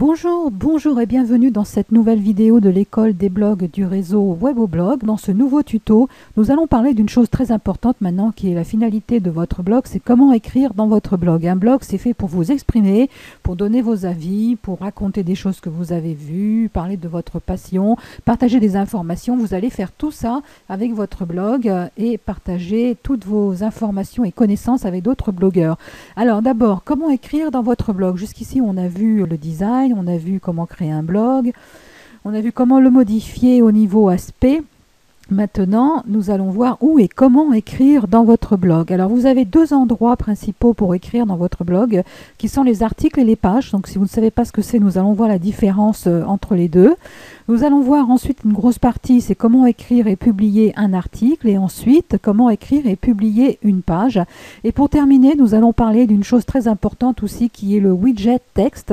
Bonjour et bienvenue dans cette nouvelle vidéo de l'école des blogs du réseau Weboblog. Dans ce nouveau tuto, nous allons parler d'une chose très importante maintenant qui est la finalité de votre blog, c'est comment écrire dans votre blog. Un blog, c'est fait pour vous exprimer, pour donner vos avis, pour raconter des choses que vous avez vues, parler de votre passion, partager des informations. Vous allez faire tout ça avec votre blog et partager toutes vos informations et connaissances avec d'autres blogueurs. Alors d'abord, comment écrire dans votre blog? Jusqu'ici, on a vu le design, on a vu comment créer un blog, on a vu comment le modifier au niveau aspect. Maintenant, nous allons voir où et comment écrire dans votre blog. Alors, vous avez deux endroits principaux pour écrire dans votre blog, qui sont les articles et les pages. Donc, si vous ne savez pas ce que c'est, nous allons voir la différence entre les deux. Nous allons voir ensuite une grosse partie, c'est comment écrire et publier un article, et ensuite, comment écrire et publier une page. Et pour terminer, nous allons parler d'une chose très importante aussi, qui est le widget texte,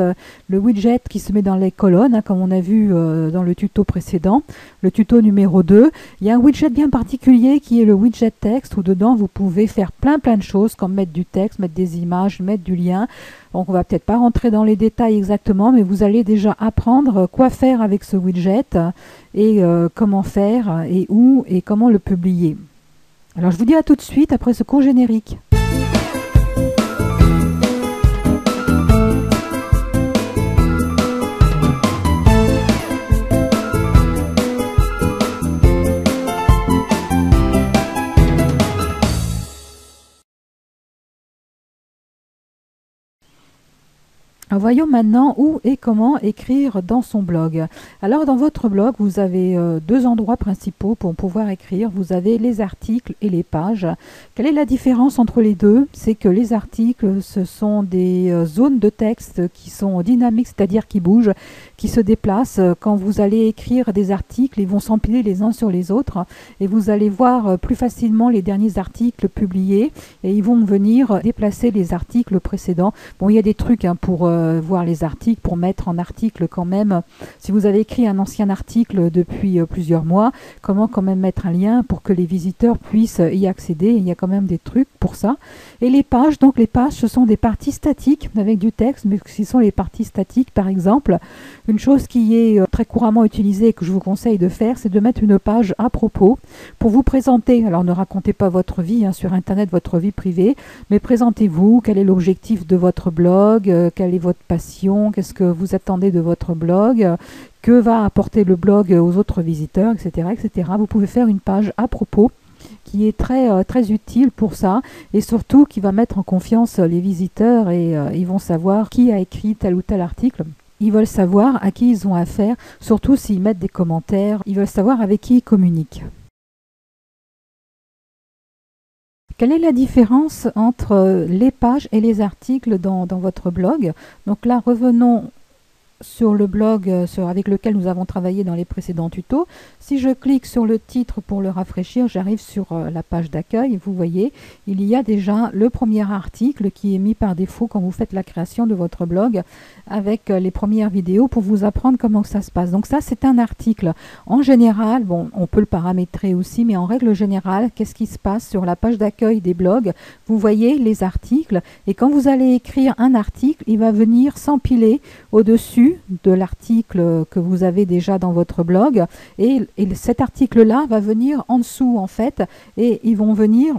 le widget qui se met dans les colonnes, comme on a vu dans le tuto précédent, le tuto numéro 2. Il y a un widget bien particulier qui est le widget texte où dedans vous pouvez faire plein de choses comme mettre du texte, mettre des images, mettre du lien. Donc on va peut-être pas rentrer dans les détails exactement, mais vous allez déjà apprendre quoi faire avec ce widget et comment faire et où et comment le publier. Alors je vous dis à tout de suite après ce court générique. Voyons maintenant où et comment écrire dans son blog. Alors dans votre blog, vous avez deux endroits principaux pour pouvoir écrire. Vous avez les articles et les pages. Quelle est la différence entre les deux? C'est que les articles, ce sont des zones de texte qui sont dynamiques, c'est-à-dire qui bougent, qui se déplacent. Quand vous allez écrire des articles, ils vont s'empiler les uns sur les autres et vous allez voir plus facilement les derniers articles publiés et ils vont venir déplacer les articles précédents. Bon, il y a des trucs pour voir les articles, pour mettre en article quand même, si vous avez écrit un ancien article depuis plusieurs mois, comment quand même mettre un lien pour que les visiteurs puissent y accéder. Il y a quand même des trucs pour ça. Et les pages, donc les pages, ce sont des parties statiques avec du texte, mais ce sont les parties statiques, par exemple, une chose qui est très couramment utilisée et que je vous conseille de faire, c'est de mettre une page à propos pour vous présenter. Alors ne racontez pas votre vie sur Internet, votre vie privée, mais présentez-vous, quel est l'objectif de votre blog, quelle est votre passion, qu'est-ce que vous attendez de votre blog, que va apporter le blog aux autres visiteurs, etc., etc. Vous pouvez faire une page à propos qui est très utile pour ça et surtout qui va mettre en confiance les visiteurs et ils vont savoir qui a écrit tel ou tel article. Ils veulent savoir à qui ils ont affaire, surtout s'ils mettent des commentaires, ils veulent savoir avec qui ils communiquent. Quelle est la différence entre les pages et les articles dans votre blog? Donc là, revenons sur le blog avec lequel nous avons travaillé dans les précédents tutos. Si je clique sur le titre pour le rafraîchir, j'arrive sur la page d'accueil. Vous voyez, il y a déjà le premier article qui est mis par défaut quand vous faites la création de votre blog avec les premières vidéos pour vous apprendre comment ça se passe. Donc ça, c'est un article. En général, bon, on peut le paramétrer aussi, mais en règle générale, qu'est-ce qui se passe sur la page d'accueil des blogs? Vous voyez les articles et quand vous allez écrire un article, il va venir s'empiler au-dessus de l'article que vous avez déjà dans votre blog et cet article-là va venir en dessous en fait et ils vont venir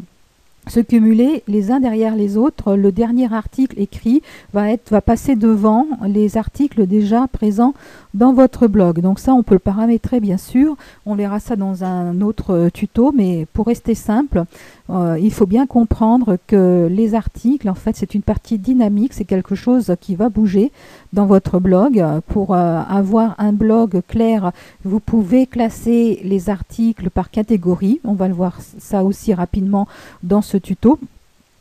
se cumuler les uns derrière les autres. Le dernier article écrit va passer devant les articles déjà présents dans votre blog. Donc ça, on peut le paramétrer bien sûr. On verra ça dans un autre tuto, mais pour rester simple, il faut bien comprendre que les articles, en fait, c'est une partie dynamique, c'est quelque chose qui va bouger dans votre blog. Pour avoir un blog clair, vous pouvez classer les articles par catégorie. On va le voir ça aussi rapidement dans ce tuto.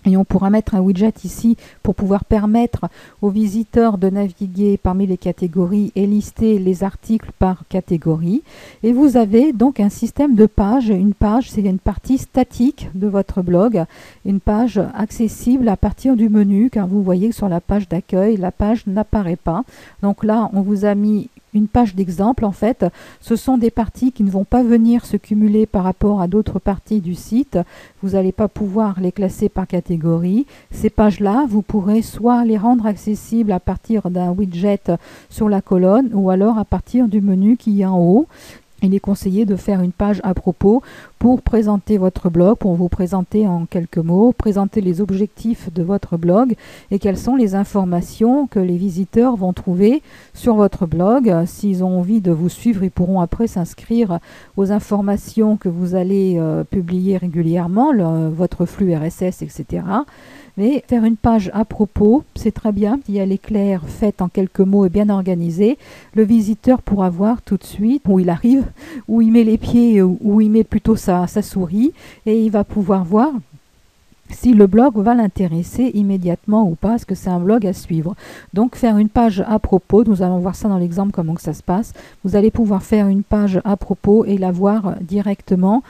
Et on pourra mettre un widget ici pour pouvoir permettre aux visiteurs de naviguer parmi les catégories et lister les articles par catégorie. Et vous avez donc un système de pages. Une page, c'est une partie statique de votre blog. Une page accessible à partir du menu, car vous voyez que sur la page d'accueil, la page n'apparaît pas. Donc là, on vous a mis une page d'exemple, en fait, ce sont des parties qui ne vont pas venir se cumuler par rapport à d'autres parties du site. Vous n'allez pas pouvoir les classer par catégorie. Ces pages-là, vous pourrez soit les rendre accessibles à partir d'un widget sur la colonne ou alors à partir du menu qui est en haut. Il est conseillé de faire une page à propos pour présenter votre blog, pour vous présenter en quelques mots, présenter les objectifs de votre blog et quelles sont les informations que les visiteurs vont trouver sur votre blog. S'ils ont envie de vous suivre, ils pourront après s'inscrire aux informations que vous allez publier régulièrement, votre flux RSS, etc. Mais faire une page à propos, c'est très bien. Si elle est claire, faite en quelques mots et bien organisée, le visiteur pourra voir tout de suite où il arrive, où il met les pieds, où il met plutôt sa souris, et il va pouvoir voir si le blog va l'intéresser immédiatement ou pas, est-ce que c'est un blog à suivre. Donc faire une page à propos, nous allons voir ça dans l'exemple comment que ça se passe. Vous allez pouvoir faire une page à propos et la voir directement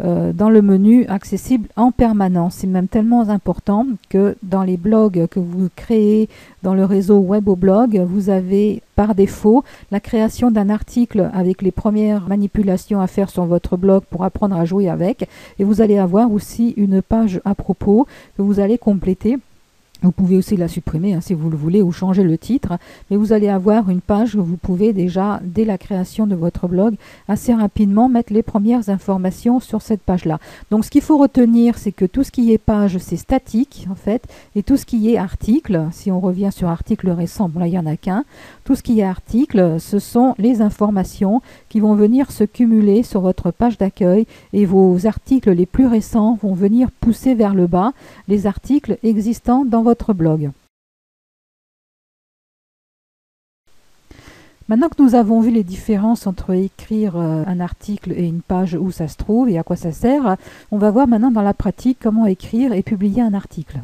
dans le menu accessible en permanence. C'est même tellement important que dans les blogs que vous créez dans le réseau Weboblog, vous avez par défaut la création d'un article avec les premières manipulations à faire sur votre blog pour apprendre à jouer avec, et vous allez avoir aussi une page à propos que vous allez compléter. Vous pouvez aussi la supprimer si vous le voulez ou changer le titre, mais vous allez avoir une page où vous pouvez déjà, dès la création de votre blog, assez rapidement mettre les premières informations sur cette page-là. Donc ce qu'il faut retenir, c'est que tout ce qui est page, c'est statique en fait, et tout ce qui est article, si on revient sur article récent, bon là il n'y en a qu'un, tout ce qui est article, ce sont les informations qui vont venir se cumuler sur votre page d'accueil et vos articles les plus récents vont venir pousser vers le bas les articles existants dans votre blog. Maintenant que nous avons vu les différences entre écrire un article et une page où ça se trouve et à quoi ça sert, on va voir maintenant dans la pratique comment écrire et publier un article.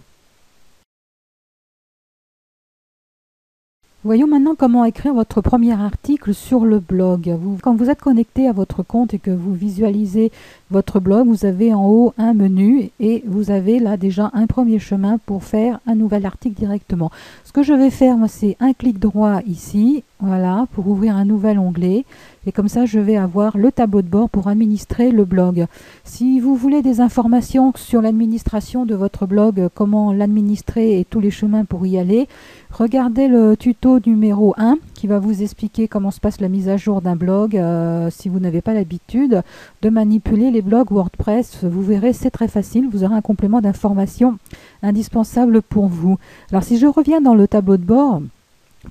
Voyons maintenant comment écrire votre premier article sur le blog. Quand vous êtes connecté à votre compte et que vous visualisez votre blog, vous avez en haut un menu et vous avez là déjà un premier chemin pour faire un nouvel article directement. Ce que je vais faire, moi, c'est un clic droit ici, voilà, pour ouvrir un nouvel onglet. Et comme ça, je vais avoir le tableau de bord pour administrer le blog. Si vous voulez des informations sur l'administration de votre blog, comment l'administrer et tous les chemins pour y aller, regardez le tuto numéro 1 qui va vous expliquer comment se passe la mise à jour d'un blog. Si vous n'avez pas l'habitude de manipuler les blogs WordPress, vous verrez, c'est très facile. Vous aurez un complément d'information indispensable pour vous. Alors si je reviens dans le tableau de bord,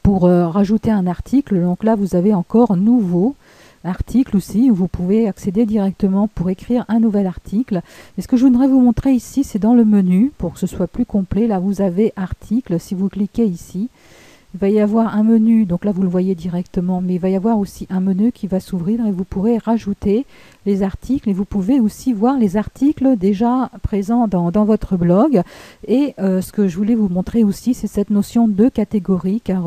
pour rajouter un article, donc là vous avez encore nouveau article aussi, où vous pouvez accéder directement pour écrire un nouvel article. Et ce que je voudrais vous montrer ici, c'est dans le menu, pour que ce soit plus complet. Là vous avez article, si vous cliquez ici, il va y avoir un menu, donc là vous le voyez directement, mais il va y avoir aussi un menu qui va s'ouvrir et vous pourrez rajouter les articles et vous pouvez aussi voir les articles déjà présents dans votre blog. Et ce que je voulais vous montrer aussi, c'est cette notion de catégorie, car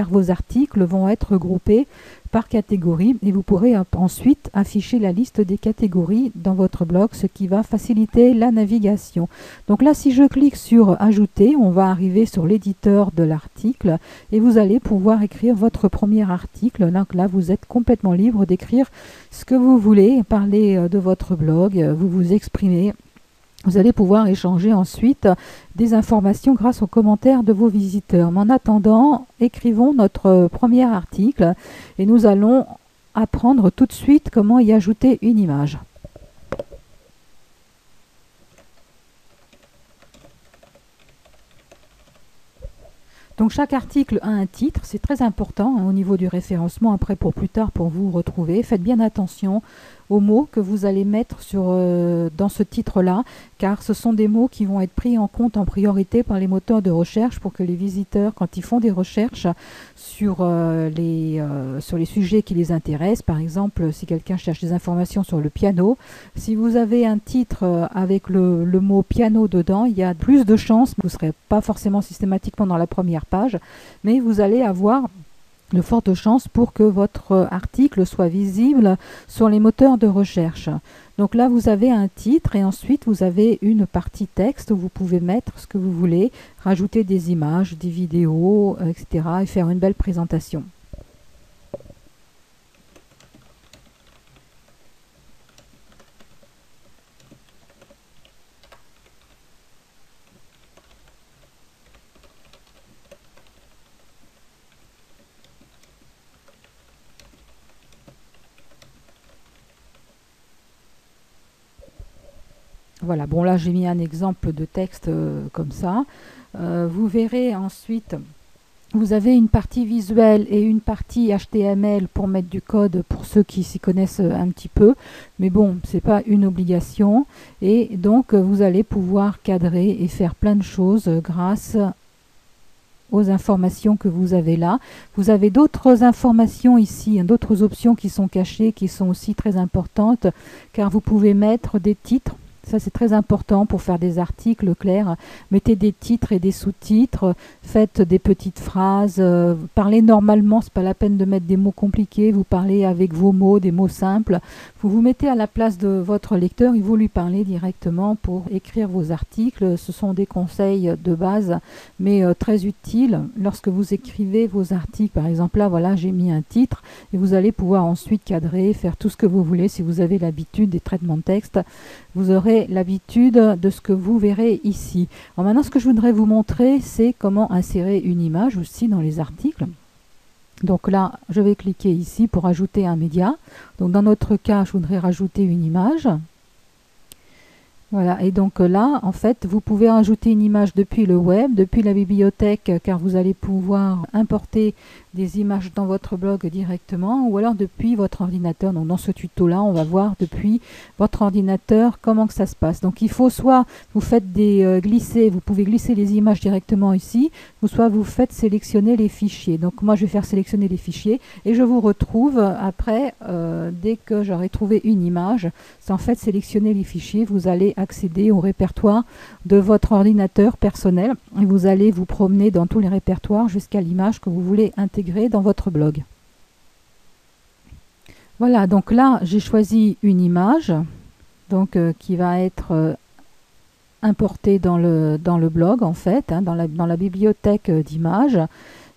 vos articles vont être groupés par catégorie et vous pourrez ensuite afficher la liste des catégories dans votre blog, ce qui va faciliter la navigation. Donc là, si je clique sur ajouter, on va arriver sur l'éditeur de l'article et vous allez pouvoir écrire votre premier article. Donc là, vous êtes complètement libre d'écrire ce que vous voulez, parler de votre blog, vous vous exprimez. Vous allez pouvoir échanger ensuite des informations grâce aux commentaires de vos visiteurs. Mais en attendant, écrivons notre premier article et nous allons apprendre tout de suite comment y ajouter une image. Donc chaque article a un titre, c'est très important au niveau du référencement, après pour plus tard pour vous retrouver. Faites bien attention aux mots que vous allez mettre dans ce titre-là, car ce sont des mots qui vont être pris en compte en priorité par les moteurs de recherche pour que les visiteurs, quand ils font des recherches sur les sujets qui les intéressent, par exemple, si quelqu'un cherche des informations sur le piano, si vous avez un titre avec le mot piano dedans, il y a plus de chances, vous ne serez pas forcément systématiquement dans la première page, mais vous allez avoir de fortes chances pour que votre article soit visible sur les moteurs de recherche. Donc là, vous avez un titre et ensuite vous avez une partie texte où vous pouvez mettre ce que vous voulez, rajouter des images, des vidéos, etc. et faire une belle présentation. Voilà, bon là j'ai mis un exemple de texte comme ça. Vous verrez ensuite, vous avez une partie visuelle et une partie HTML pour mettre du code pour ceux qui s'y connaissent un petit peu. Mais bon, c'est pas une obligation. Et donc vous allez pouvoir cadrer et faire plein de choses grâce aux informations que vous avez là. Vous avez d'autres informations ici, hein, d'autres options qui sont cachées, qui sont aussi très importantes, car vous pouvez mettre des titres. Ça, c'est très important pour faire des articles clairs. Mettez des titres et des sous-titres, faites des petites phrases, parlez normalement, c'est pas la peine de mettre des mots compliqués, vous parlez avec vos mots, des mots simples. Vous vous mettez à la place de votre lecteur et vous lui parlez directement pour écrire vos articles. Ce sont des conseils de base, mais très utiles lorsque vous écrivez vos articles. Par exemple, là, voilà, j'ai mis un titre et vous allez pouvoir ensuite cadrer, faire tout ce que vous voulez. Si vous avez l'habitude des traitements de texte, vous aurez l'habitude de ce que vous verrez ici. Alors maintenant, ce que je voudrais vous montrer, c'est comment insérer une image aussi dans les articles. Donc là, je vais cliquer ici pour ajouter un média. Donc dans notre cas, je voudrais rajouter une image. Voilà, et donc là, en fait, vous pouvez rajouter une image depuis le web, depuis la bibliothèque, car vous allez pouvoir importer des images dans votre blog directement, ou alors depuis votre ordinateur. Donc dans ce tuto-là, on va voir depuis votre ordinateur comment que ça se passe. Donc il faut soit vous faites des glisser, vous pouvez glisser les images directement ici, ou soit vous faites sélectionner les fichiers. Donc moi, je vais faire sélectionner les fichiers, et je vous retrouve après, dès que j'aurai trouvé une image. C'est en fait sélectionner les fichiers, vous allez accéder au répertoire de votre ordinateur personnel et vous allez vous promener dans tous les répertoires jusqu'à l'image que vous voulez intégrer dans votre blog. Voilà, donc là j'ai choisi une image donc, qui va être importée dans le blog en fait, hein, dans la bibliothèque d'images.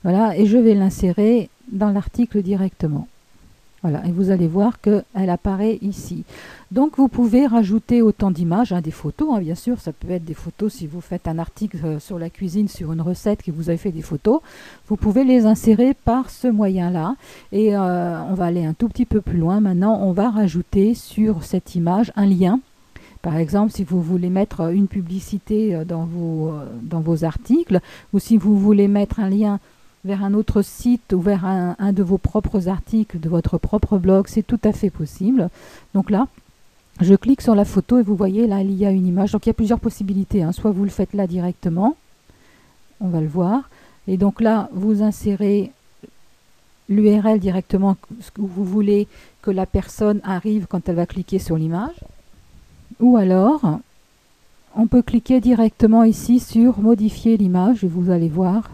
Voilà, et je vais l'insérer dans l'article directement. Voilà, et vous allez voir qu'elle apparaît ici. Donc vous pouvez rajouter autant d'images, hein, des photos, hein, bien sûr, ça peut être des photos si vous faites un article sur la cuisine, sur une recette, que vous avez fait des photos, vous pouvez les insérer par ce moyen-là. Et on va aller un tout petit peu plus loin. Maintenant, on va rajouter sur cette image un lien. Par exemple, si vous voulez mettre une publicité dans vos articles, ou si vous voulez mettre un lien vers un autre site ou vers un de vos propres articles, de votre propre blog, c'est tout à fait possible. Donc là, je clique sur la photo et vous voyez, là, il y a une image. Donc il y a plusieurs possibilités, hein. Soit vous le faites là directement, on va le voir. Et donc là, vous insérez l'URL directement où vous voulez que la personne arrive quand elle va cliquer sur l'image. Ou alors, on peut cliquer directement ici sur modifier l'image et vous allez voir,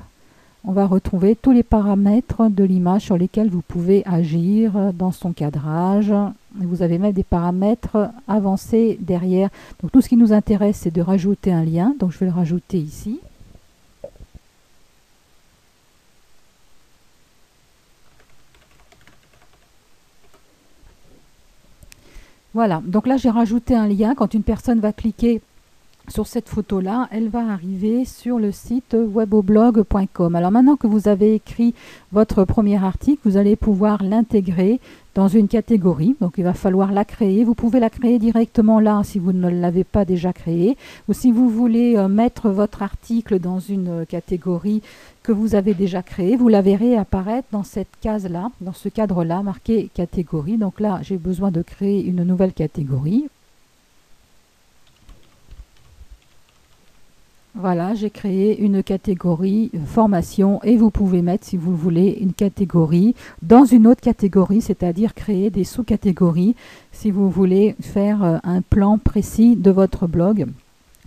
on va retrouver tous les paramètres de l'image sur lesquels vous pouvez agir dans son cadrage. Vous avez même des paramètres avancés derrière. Donc tout ce qui nous intéresse, c'est de rajouter un lien. Donc je vais le rajouter ici. Voilà, donc là j'ai rajouté un lien. Quand une personne va cliquer sur cette photo-là, elle va arriver sur le site weboblog.com. Alors maintenant que vous avez écrit votre premier article, vous allez pouvoir l'intégrer dans une catégorie. Donc il va falloir la créer. Vous pouvez la créer directement là si vous ne l'avez pas déjà créée. Ou si vous voulez mettre votre article dans une catégorie que vous avez déjà créée, vous la verrez apparaître dans cette case-là, dans ce cadre-là, marqué catégorie. Donc là, j'ai besoin de créer une nouvelle catégorie. Voilà, j'ai créé une catégorie formation et vous pouvez mettre, si vous le voulez, une catégorie dans une autre catégorie, c'est-à-dire créer des sous-catégories si vous voulez faire un plan précis de votre blog.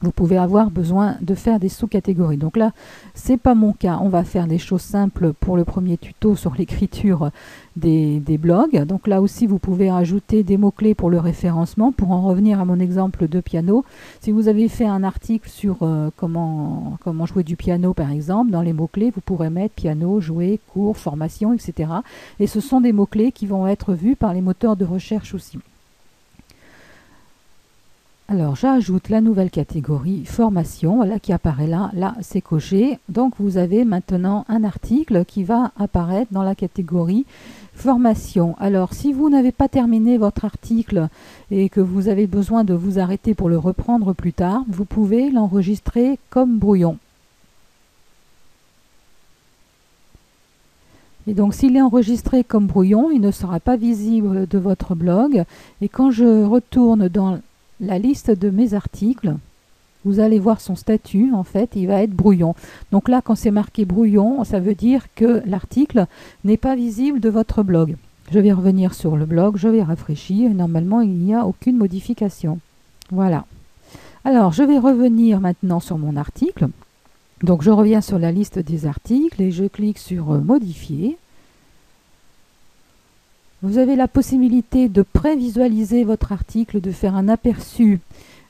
Vous pouvez avoir besoin de faire des sous-catégories. Donc là, c'est pas mon cas. On va faire des choses simples pour le premier tuto sur l'écriture des blogs. Donc là aussi, vous pouvez rajouter des mots-clés pour le référencement. Pour en revenir à mon exemple de piano, si vous avez fait un article sur comment jouer du piano, par exemple, dans les mots-clés, vous pourrez mettre piano, jouer, cours, formation, etc. Et ce sont des mots-clés qui vont être vus par les moteurs de recherche aussi. Alors, j'ajoute la nouvelle catégorie formation, voilà, qui apparaît là. Là, c'est coché. Donc, vous avez maintenant un article qui va apparaître dans la catégorie formation. Alors, si vous n'avez pas terminé votre article et que vous avez besoin de vous arrêter pour le reprendre plus tard, vous pouvez l'enregistrer comme brouillon. Et donc, s'il est enregistré comme brouillon, il ne sera pas visible de votre blog. Et quand je retourne dans la liste de mes articles, vous allez voir son statut, en fait, il va être brouillon. Donc là, quand c'est marqué brouillon, ça veut dire que l'article n'est pas visible de votre blog. Je vais revenir sur le blog, je vais rafraîchir, et normalement, il n'y a aucune modification. Voilà. Alors, je vais revenir maintenant sur mon article. Donc, je reviens sur la liste des articles et je clique sur modifier. Vous avez la possibilité de prévisualiser votre article, de faire un aperçu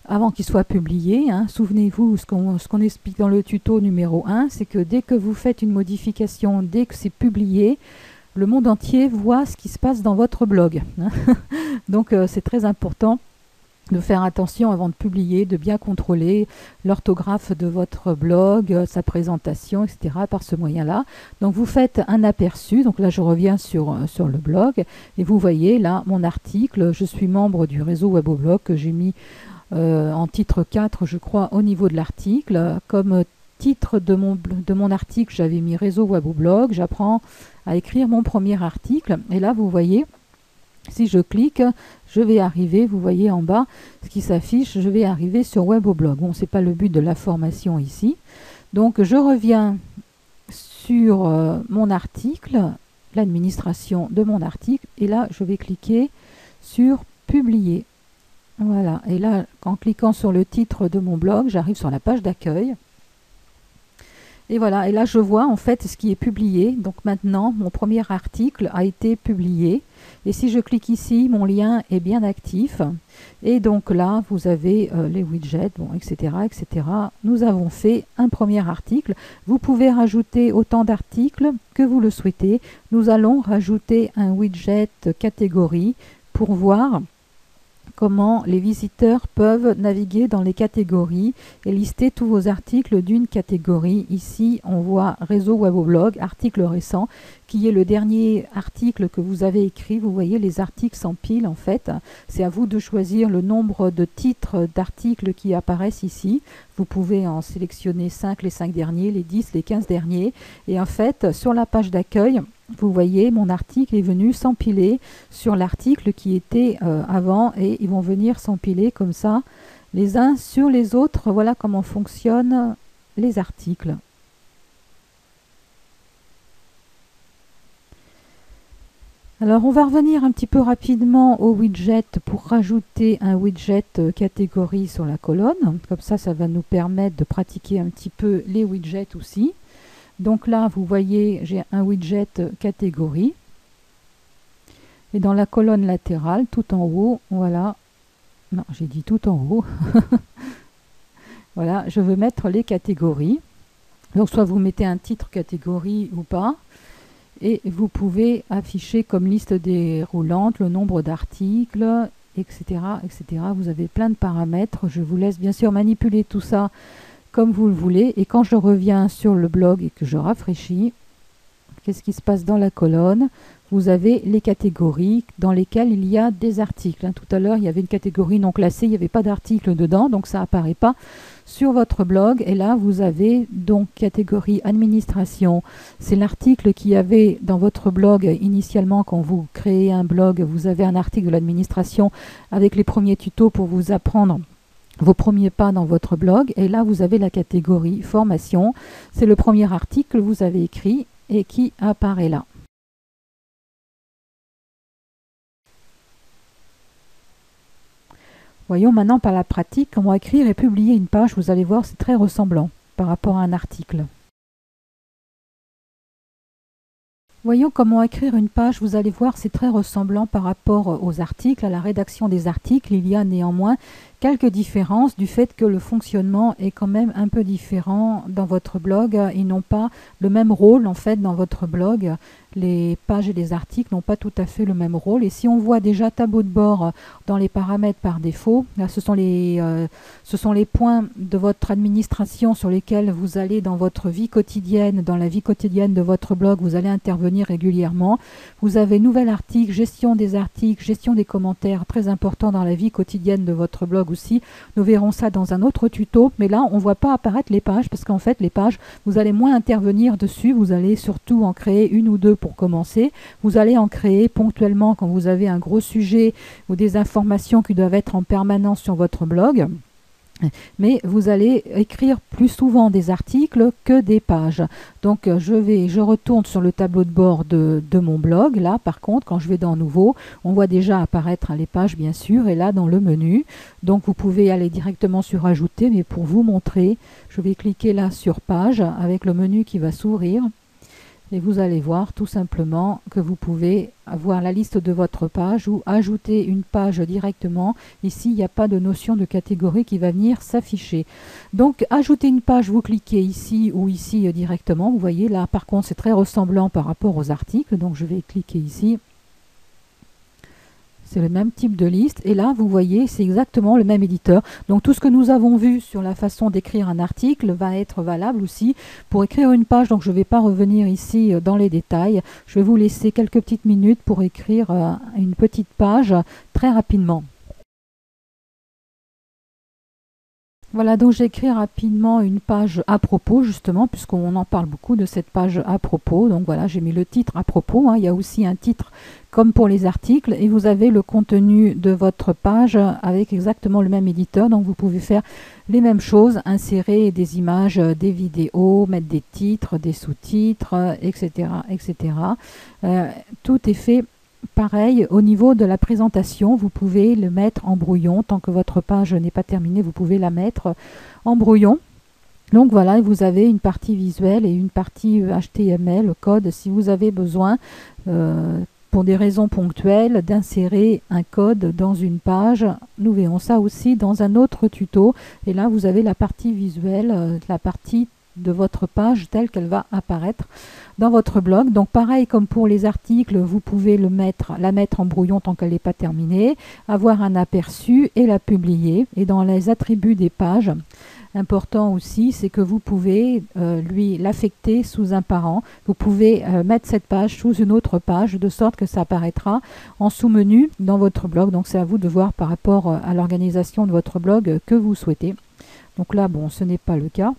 avant qu'il soit publié. Souvenez-vous, ce qu'on explique dans le tuto numéro 1, c'est que dès que vous faites une modification, dès que c'est publié, le monde entier voit ce qui se passe dans votre blog. Donc c'est très important de faire attention avant de publier, de bien contrôler l'orthographe de votre blog, sa présentation, etc. par ce moyen-là. Donc vous faites un aperçu, donc là je reviens sur le blog, et vous voyez là mon article, je suis membre du réseau Weboblog que j'ai mis en titre 4, je crois, au niveau de l'article. Comme titre de mon article, j'avais mis réseau Weboblog, j'apprends à écrire mon premier article, et là vous voyez, si je clique, je vais arriver, vous voyez en bas ce qui s'affiche, je vais arriver sur Weboblog. Bon, ce n'est pas le but de la formation ici. Donc, je reviens sur mon article, l'administration de mon article, et là, je vais cliquer sur Publier. Voilà, et là, en cliquant sur le titre de mon blog, j'arrive sur la page d'accueil. Et voilà, et là je vois en fait ce qui est publié. Donc maintenant, mon premier article a été publié. Et si je clique ici, mon lien est bien actif. Et donc là, vous avez les widgets, bon, etc., etc. Nous avons fait un premier article. Vous pouvez rajouter autant d'articles que vous le souhaitez. Nous allons rajouter un widget catégorie pour voir comment les visiteurs peuvent naviguer dans les catégories et lister tous vos articles d'une catégorie. Ici, on voit réseau Weboblog, article récent, qui est le dernier article que vous avez écrit. Vous voyez, les articles s'empilent en fait. C'est à vous de choisir le nombre de titres d'articles qui apparaissent ici. Vous pouvez en sélectionner 5, les 5 derniers, les 10, les 15 derniers. Et en fait, sur la page d'accueil, vous voyez, mon article est venu s'empiler sur l'article qui était avant, et ils vont venir s'empiler comme ça, les uns sur les autres. Voilà comment fonctionnent les articles. Alors, on va revenir un petit peu rapidement au widget pour rajouter un widget catégorie sur la colonne. Comme ça va nous permettre de pratiquer un petit peu les widgets aussi. Donc là, vous voyez, j'ai un widget catégorie. Et dans la colonne latérale, tout en haut, voilà. Non, j'ai dit tout en haut. Voilà, je veux mettre les catégories. Donc, soit vous mettez un titre catégorie ou pas. Et vous pouvez afficher comme liste déroulante le nombre d'articles, etc., etc. Vous avez plein de paramètres. Je vous laisse bien sûr manipuler tout ça comme vous le voulez. Et quand je reviens sur le blog et que je rafraîchis, qu'est-ce qui se passe dans la colonne? Vous avez les catégories dans lesquelles il y a des articles. Tout à l'heure, il y avait une catégorie non classée, il n'y avait pas d'article dedans, donc ça n'apparaît pas sur votre blog. Et là, vous avez donc catégorie administration. C'est l'article qu'il y avait dans votre blog initialement quand vous créez un blog. Vous avez un article de l'administration avec les premiers tutos pour vous apprendre vos premiers pas dans votre blog. Et là, vous avez la catégorie formation. C'est le premier article que vous avez écrit et qui apparaît là. Voyons maintenant par la pratique comment écrire et publier une page. Vous allez voir, c'est très ressemblant par rapport à un article. Voyons comment écrire une page. Vous allez voir, c'est très ressemblant par rapport aux articles, à la rédaction des articles. Il y a néanmoins quelques différences du fait que le fonctionnement est quand même un peu différent dans votre blog. Ils n'ont pas le même rôle en fait dans votre blog. Les pages et les articles n'ont pas tout à fait le même rôle. Et si on voit déjà tableau de bord dans les paramètres par défaut, là, ce sont les points de votre administration sur lesquels vous allez dans votre vie quotidienne, dans la vie quotidienne de votre blog, vous allez intervenir régulièrement. Vous avez nouvel article, gestion des commentaires, très important dans la vie quotidienne de votre blog aussi. Nous verrons ça dans un autre tuto, mais là on ne voit pas apparaître les pages parce qu'en fait les pages, vous allez moins intervenir dessus, vous allez surtout en créer une ou deux pour commencer. Vous allez en créer ponctuellement quand vous avez un gros sujet ou des informations qui doivent être en permanence sur votre blog. Mais vous allez écrire plus souvent des articles que des pages. Donc je retourne sur le tableau de bord de mon blog. Là par contre, quand je vais dans Nouveau, on voit déjà apparaître les pages bien sûr, et là dans le menu. Donc vous pouvez aller directement sur Ajouter, mais pour vous montrer, je vais cliquer là sur Page avec le menu qui va s'ouvrir. Et vous allez voir tout simplement que vous pouvez avoir la liste de votre page ou ajouter une page directement. Ici, il n'y a pas de notion de catégorie qui va venir s'afficher. Donc, ajouter une page, vous cliquez ici ou ici directement. Vous voyez, là, par contre, c'est très ressemblant par rapport aux articles. Donc, je vais cliquer ici. C'est le même type de liste. Et là, vous voyez, c'est exactement le même éditeur. Donc, tout ce que nous avons vu sur la façon d'écrire un article va être valable aussi pour écrire une page. Donc, je ne vais pas revenir ici dans les détails. Je vais vous laisser quelques petites minutes pour écrire une petite page très rapidement. Voilà, donc j'ai écrit rapidement une page à propos, justement, puisqu'on en parle beaucoup de cette page à propos. Donc voilà, j'ai mis le titre à propos. Il y a aussi un titre comme pour les articles, et vous avez le contenu de votre page avec exactement le même éditeur. Donc vous pouvez faire les mêmes choses, insérer des images, des vidéos, mettre des titres, des sous-titres, etc. etc. Tout est fait pareil, au niveau de la présentation, vous pouvez le mettre en brouillon. Tant que votre page n'est pas terminée, vous pouvez la mettre en brouillon. Donc voilà, vous avez une partie visuelle et une partie HTML, code, si vous avez besoin, pour des raisons ponctuelles, d'insérer un code dans une page. Nous verrons ça aussi dans un autre tuto. Et là, vous avez la partie visuelle, la partie de votre page telle qu'elle va apparaître dans votre blog. Donc pareil comme pour les articles, vous pouvez la mettre en brouillon tant qu'elle n'est pas terminée, avoir un aperçu et la publier. Et dans les attributs des pages, important aussi, c'est que vous pouvez lui l'affecter sous un parent. Vous pouvez mettre cette page sous une autre page de sorte que ça apparaîtra en sous-menu dans votre blog. Donc c'est à vous de voir par rapport à l'organisation de votre blog que vous souhaitez. Donc là, bon, ce n'est pas le cas.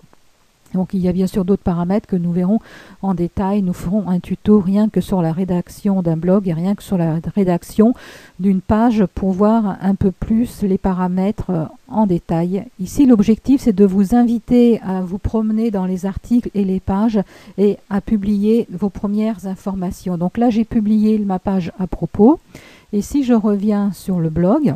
Donc il y a bien sûr d'autres paramètres que nous verrons en détail. Nous ferons un tuto rien que sur la rédaction d'un blog et rien que sur la rédaction d'une page pour voir un peu plus les paramètres en détail. Ici l'objectif c'est de vous inviter à vous promener dans les articles et les pages et à publier vos premières informations. Donc là j'ai publié ma page à propos, et si je reviens sur le blog,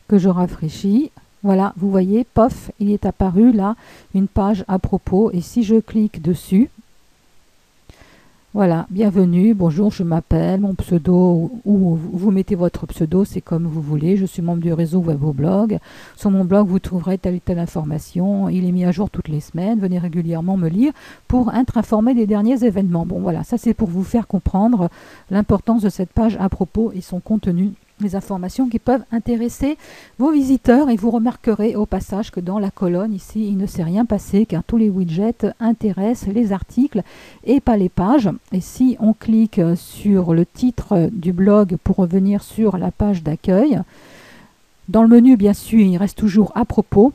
que je rafraîchis, voilà, vous voyez, pof, il est apparu là, une page à propos. Et si je clique dessus, voilà, bienvenue, bonjour, je m'appelle, mon pseudo, ou vous mettez votre pseudo, c'est comme vous voulez. Je suis membre du réseau Weboblog. Sur mon blog, vous trouverez telle ou telle information. Il est mis à jour toutes les semaines. Venez régulièrement me lire pour être informé des derniers événements. Bon, voilà, ça c'est pour vous faire comprendre l'importance de cette page à propos et son contenu. Les informations qui peuvent intéresser vos visiteurs, et vous remarquerez au passage que dans la colonne ici il ne s'est rien passé car tous les widgets intéressent les articles et pas les pages. Et si on clique sur le titre du blog pour revenir sur la page d'accueil, dans le menu bien sûr il reste toujours à propos,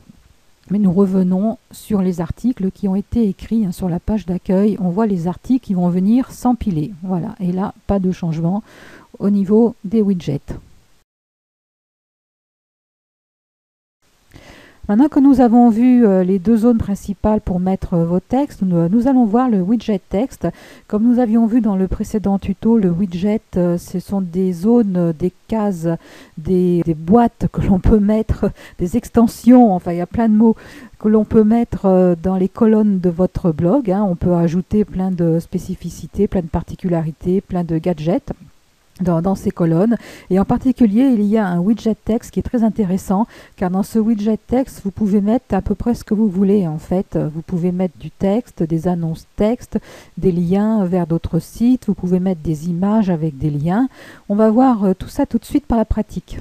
mais nous revenons sur les articles qui ont été écrits sur la page d'accueil. On voit les articles qui vont venir s'empiler, voilà, et là pas de changement au niveau des widgets. Maintenant que nous avons vu les deux zones principales pour mettre vos textes, nous allons voir le widget texte. Comme nous avions vu dans le précédent tuto, le widget, ce sont des zones, des cases, des boîtes que l'on peut mettre, des extensions, enfin il y a plein de mots que l'on peut mettre dans les colonnes de votre blog. On peut ajouter plein de spécificités, plein de particularités, plein de gadgets. dans ces colonnes. Et en particulier, il y a un widget texte qui est très intéressant, car dans ce widget texte, vous pouvez mettre à peu près ce que vous voulez en fait. Vous pouvez mettre du texte, des annonces texte, des liens vers d'autres sites, vous pouvez mettre des images avec des liens. On va voir tout ça tout de suite par la pratique.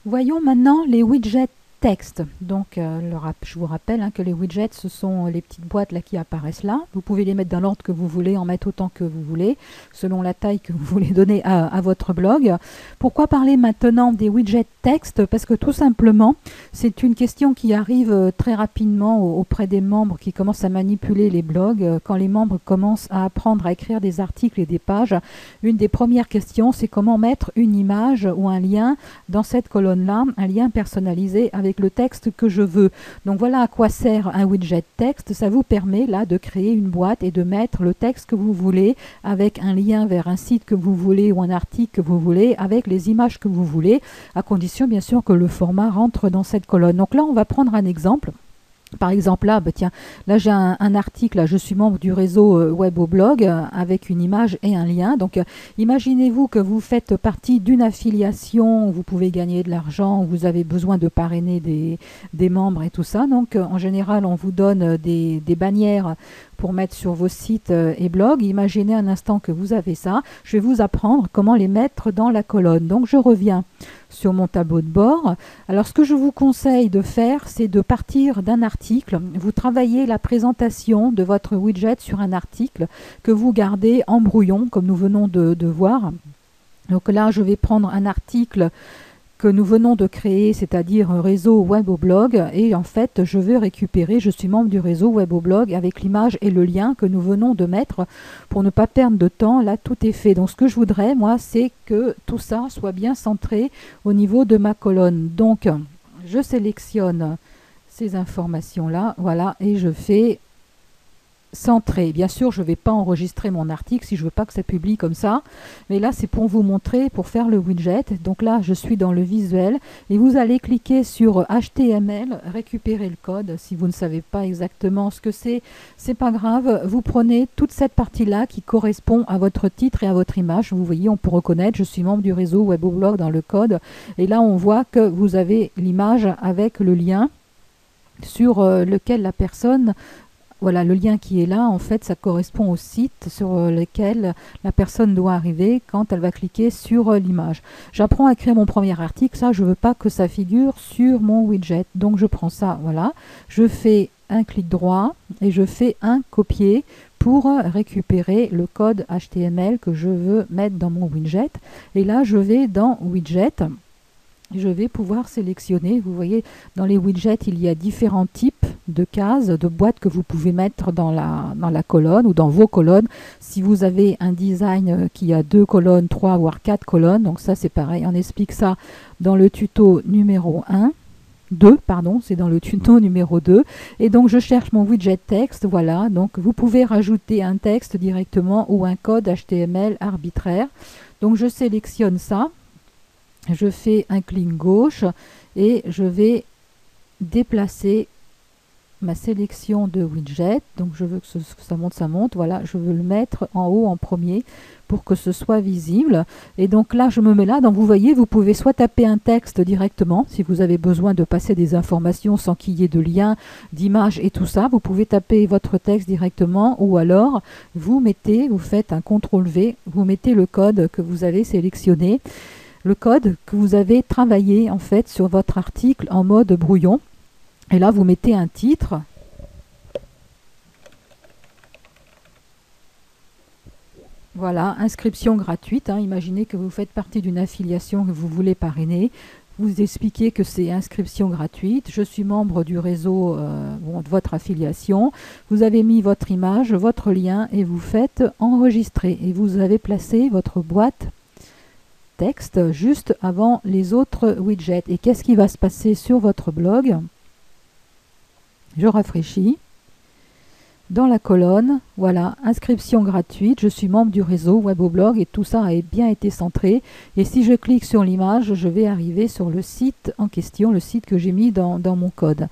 Voyons maintenant les widgets texte. Donc, je vous rappelle que les widgets, ce sont les petites boîtes là qui apparaissent là. Vous pouvez les mettre dans l'ordre que vous voulez, en mettre autant que vous voulez, selon la taille que vous voulez donner à votre blog. Pourquoi parler maintenant des widgets texte? Parce que tout simplement, c'est une question qui arrive très rapidement auprès des membres qui commencent à manipuler les blogs. Quand les membres commencent à apprendre à écrire des articles et des pages, une des premières questions, c'est comment mettre une image ou un lien dans cette colonne-là, un lien personnalisé avec le texte que je veux. Donc voilà à quoi sert un widget texte. Ça vous permet là de créer une boîte et de mettre le texte que vous voulez avec un lien vers un site que vous voulez ou un article que vous voulez avec les images que vous voulez, à condition bien sûr que le format rentre dans cette colonne. Donc là on va prendre un exemple. Par exemple, là, tiens, là j'ai un article, là, je suis membre du réseau Web au blog avec une image et un lien. Donc, imaginez-vous que vous faites partie d'une affiliation où vous pouvez gagner de l'argent, où vous avez besoin de parrainer des membres et tout ça. Donc, en général, on vous donne des bannières pour mettre sur vos sites et blogs. Imaginez un instant que vous avez ça. Je vais vous apprendre comment les mettre dans la colonne. Donc, je reviens sur mon tableau de bord. Alors, ce que je vous conseille de faire, c'est de partir d'un article. Vous travaillez la présentation de votre widget sur un article que vous gardez en brouillon, comme nous venons de voir. Donc là, je vais prendre un article que nous venons de créer, c'est-à-dire réseau web au blog, et en fait je vais récupérer, je suis membre du réseau web au blog avec l'image et le lien que nous venons de mettre pour ne pas perdre de temps. Là tout est fait. Donc ce que je voudrais moi, c'est que tout ça soit bien centré au niveau de ma colonne. Donc je sélectionne ces informations là, voilà, et je fais centré. Bien sûr, je ne vais pas enregistrer mon article si je ne veux pas que ça publie comme ça. Mais là, c'est pour vous montrer, pour faire le widget. Donc là, je suis dans le visuel et vous allez cliquer sur HTML, récupérer le code. Si vous ne savez pas exactement ce que c'est pas grave. Vous prenez toute cette partie-là qui correspond à votre titre et à votre image. Vous voyez, on peut reconnaître, je suis membre du réseau Web au blog dans le code. Et là, on voit que vous avez l'image avec le lien sur lequel la personne... Voilà, le lien qui est là, en fait, ça correspond au site sur lequel la personne doit arriver quand elle va cliquer sur l'image. J'apprends à créer mon premier article, ça, je ne veux pas que ça figure sur mon widget. Donc, je prends ça, voilà. Je fais un clic droit et je fais un copier pour récupérer le code HTML que je veux mettre dans mon widget. Et là, je vais dans Widget. Je vais pouvoir sélectionner, vous voyez, dans les widgets, il y a différents types de cases, de boîtes que vous pouvez mettre dans la colonne ou dans vos colonnes. Si vous avez un design qui a 2 colonnes, 3 voire 4 colonnes, donc ça c'est pareil, on explique ça dans le tuto numéro 2, pardon, c'est dans le tuto numéro 2. Et donc je cherche mon widget texte, voilà, donc vous pouvez rajouter un texte directement ou un code HTML arbitraire. Donc je sélectionne ça. Je fais un clic gauche et je vais déplacer ma sélection de widget. Donc je veux que ça monte, voilà, je veux le mettre en haut en premier pour que ce soit visible. Et donc là, je me mets là. Donc vous voyez, vous pouvez soit taper un texte directement, si vous avez besoin de passer des informations sans qu'il y ait de lien, d'image et tout ça. Vous pouvez taper votre texte directement ou alors vous faites un CTRL-V, vous mettez le code que vous avez sélectionné. Le code que vous avez travaillé en fait sur votre article en mode brouillon. Et là, vous mettez un titre. Voilà, inscription gratuite. Imaginez que vous faites partie d'une affiliation que vous voulez parrainer. Vous expliquez que c'est inscription gratuite. Je suis membre du réseau de votre affiliation. Vous avez mis votre image, votre lien et vous faites enregistrer. Et vous avez placé votre boîte texte juste avant les autres widgets. Et qu'est-ce qui va se passer sur votre blog? Je rafraîchis. Dans la colonne, voilà, inscription gratuite, je suis membre du réseau Web au blog et tout ça a bien été centré. Et si je clique sur l'image, je vais arriver sur le site en question, le site que j'ai mis dans mon code.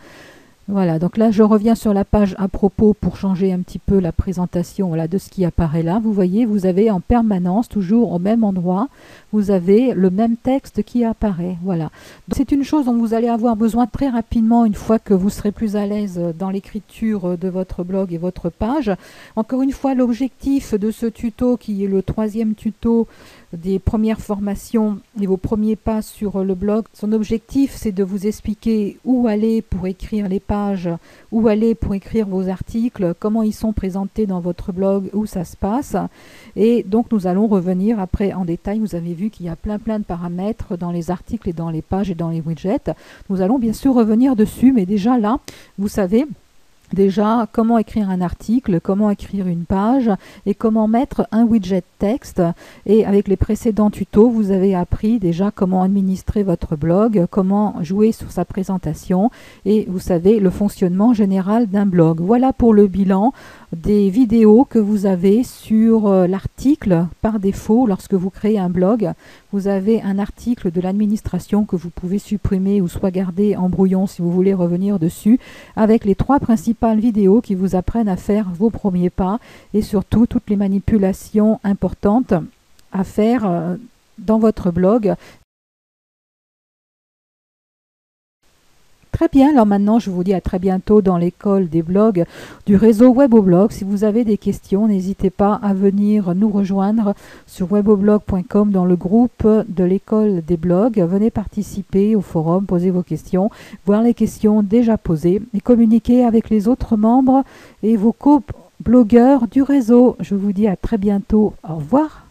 Voilà, donc là je reviens sur la page à propos pour changer un petit peu la présentation, voilà, de ce qui apparaît là. Vous voyez, vous avez en permanence, toujours au même endroit, vous avez le même texte qui apparaît. Voilà. C'est une chose dont vous allez avoir besoin très rapidement une fois que vous serez plus à l'aise dans l'écriture de votre blog et votre page. Encore une fois, l'objectif de ce tuto, qui est le troisième tuto des premières formations et vos premiers pas sur le blog, son objectif c'est de vous expliquer où aller pour écrire les pages, où aller pour écrire vos articles, comment ils sont présentés dans votre blog, où ça se passe. Et donc nous allons revenir après en détail. Vous avez vu qu'il y a plein de paramètres dans les articles et dans les pages et dans les widgets. Nous allons bien sûr revenir dessus, mais déjà là, vous savez déjà comment écrire un article, comment écrire une page et comment mettre un widget texte. Et avec les précédents tutos, vous avez appris déjà comment administrer votre blog, comment jouer sur sa présentation et vous savez le fonctionnement général d'un blog. Voilà pour le bilan des vidéos que vous avez sur l'article par défaut. Lorsque vous créez un blog, vous avez un article de l'administration que vous pouvez supprimer ou soit garder en brouillon si vous voulez revenir dessus, avec les 3 principales vidéos qui vous apprennent à faire vos premiers pas et surtout toutes les manipulations importantes à faire dans votre blog. Très bien, alors maintenant je vous dis à très bientôt dans l'école des blogs du réseau Weboblog. Si vous avez des questions, n'hésitez pas à venir nous rejoindre sur weboblog.com dans le groupe de l'école des blogs. Venez participer au forum, poser vos questions, voir les questions déjà posées et communiquer avec les autres membres et vos co-blogueurs du réseau. Je vous dis à très bientôt. Au revoir.